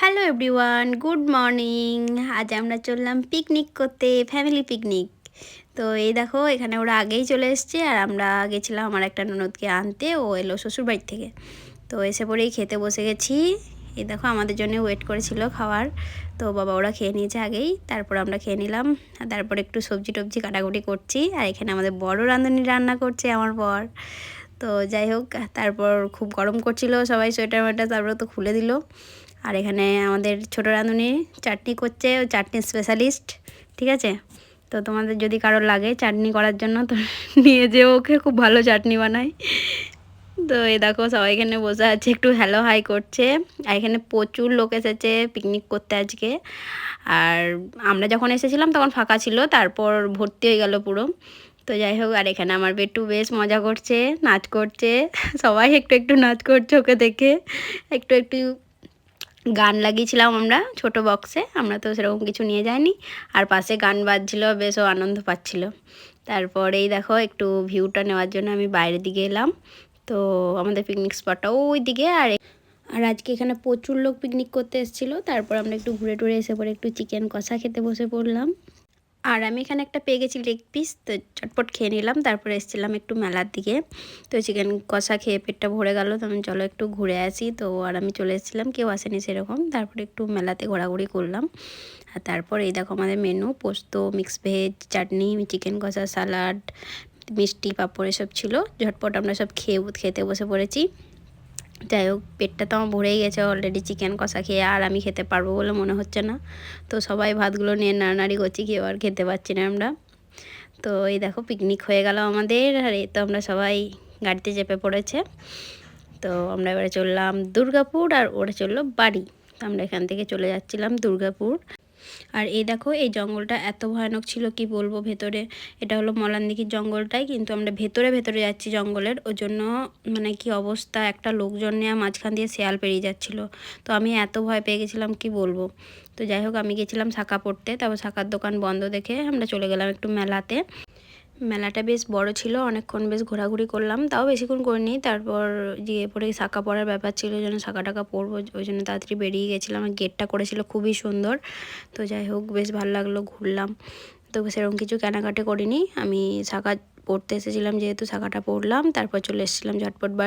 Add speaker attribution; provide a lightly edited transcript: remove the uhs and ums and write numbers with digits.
Speaker 1: Hello everyone, good morning. আজ আমরা চললাম পিকনিক করতে, ফ্যামিলি পিকনিক। তো এই দেখো এখানে ওরা আগেই চলে এসছে আর আমরা গেছিলাম আমার একটা ননদকে আনতে। ও এলো শ্বশুরবাড়ি থেকে। তো এসে পরেই খেতে বসে গেছি। এই দেখো আমাদের জন্য ওয়েট করেছিল খাওয়ার। তো বাবা ওরা খেয়ে নিয়েছে আগেই, তারপর আমরা খেয়ে নিলাম। আর তারপর একটু সবজি টবজি কাটাকুটি করছি। আর এখানে আমাদের বড় রাঁধুনি রান্না করছে আমার বর। তো যাই হোক, তারপর খুব গরম করছিল, সবাই সোয়েটার ওয়েটার তারপর তো খুলে দিল। আর এখানে আমাদের ছোটো রাঁধুনি চাটনি করছে, ও চাটনি স্পেশালিস্ট, ঠিক আছে। তো তোমাদের যদি কারো লাগে চাটনি করার জন্য তো নিয়ে যেও, ওকে খুব ভালো চাটনি বানায়। তো এই দেখো সবাই এখানে বসে আছে, একটু হ্যালো হাই করছে। আর এখানে প্রচুর লোক এসেছে পিকনিক করতে আজকে। আর আমরা যখন এসেছিলাম তখন ফাঁকা ছিল, তারপর ভর্তি হয়ে গেল পুরো। তো যাই হোক, আর এখানে আমার বেটু বেশ মজা করছে, নাচ করছে। সবাই একটু একটু নাচ করছে ওকে দেখে। একটু একটু গান লাগিয়েছিলাম আমরা ছোট বক্সে, আমরা তো সেরকম কিছু নিয়ে যাইনি। আর পাশে গান বাজছিল, বেশ ও আনন্দ পাচ্ছিল। তারপরেই দেখো একটু ভিউটা নেওয়ার জন্য আমি বাইরের দিকে এলাম। তো আমাদের পিকনিক স্পটটা ওই দিকে। আর আজকে এখানে প্রচুর লোক পিকনিক করতে এসেছিলো। তারপর আমরা একটু ঘুরে টুরে এসে পরে একটু চিকেন কষা খেতে বসে পড়লাম। আর আমি এখানে একটা পেয়ে গেছি লেগ পিস, তো চটপট খেয়ে নিলাম। তারপরে এসেছিলাম একটু মেলার দিকে। তো চিকেন কষা খেয়ে পেটটা ভরে গেল, তো আমি চলো একটু ঘুরে আসি। তো আর আমি চলে এসেছিলাম, কেউ আসেনি সেরকম। তারপরে একটু মেলাতে ঘোরাঘুরি করলাম। আর তারপর এই দেখো আমাদের মেনু, পোস্ত, মিক্স ভেজ, চাটনি, চিকেন কষা, সালাড, মিষ্টি, পাঁপড় এসব ছিল। ঝটপট আমরা সব খেতে বসে পড়েছি। যাই হোক, পেটটা তো আমার ভরেই গেছে অলরেডি চিকেন কষা খেয়ে, আর আমি খেতে পারবো বলে মনে হচ্ছে না। তো সবাই ভাতগুলো নিয়ে নাড়ানাড়ি করছি, কেউ আর খেতে পারছি না আমরা। তো এই দেখো পিকনিক হয়ে গেল আমাদের। আর এই তো আমরা সবাই গাড়িতে চেপে পড়েছে। তো আমরা এবারে চললাম দুর্গাপুর, আর ওরা চললো বাড়ি। তো আমরা এখান থেকে চলে যাচ্ছিলাম দুর্গাপুর। আর এই দেখো এই জঙ্গলটা এত ভয়ানক ছিল কি বলবো। ভেতরে এটা হলো মলানদিঘির জঙ্গলটাই, কিন্তু আমরা ভেতরে ভেতরে যাচ্ছি জঙ্গলের, ওই জন্য মানে কি অবস্থা, একটা লোকজন নিয়ে মাঝখান দিয়ে শেয়াল পেরিয়ে যাচ্ছিল। তো আমি এত ভয় পেয়ে গেছিলাম কি বলবো। তো যাই হোক, আমি গেছিলাম শাঁখা পড়তে, তারপর শাঁখার দোকান বন্ধ দেখে আমরা চলে গেলাম একটু মেলাতে। মেলাটা বেশ বড় ছিল, অনেকক্ষণ বেশ ঘোরাঘুরি করলাম, তাও বেশিক্ষণ করিনি। তারপর গিয়ে পরে শাঁখা পরার ব্যাপার ছিল, ওই জন্য শাঁখা টাকা পরবো, ওই জন্য তাড়াতাড়ি বেরিয়ে গেছিলাম। আর গেটটা করেছিল খুবই সুন্দর। তো যাই হোক, বেশ ভালো লাগলো, ঘুরলাম। তো সেরকম কিছু কেনাকাটি করিনি, আমি শাঁখা পরতে এসেছিলাম যেহেতু শাঁখাটা পরলাম, তারপর চলে এসেছিলাম ঝটপট বাড়ি।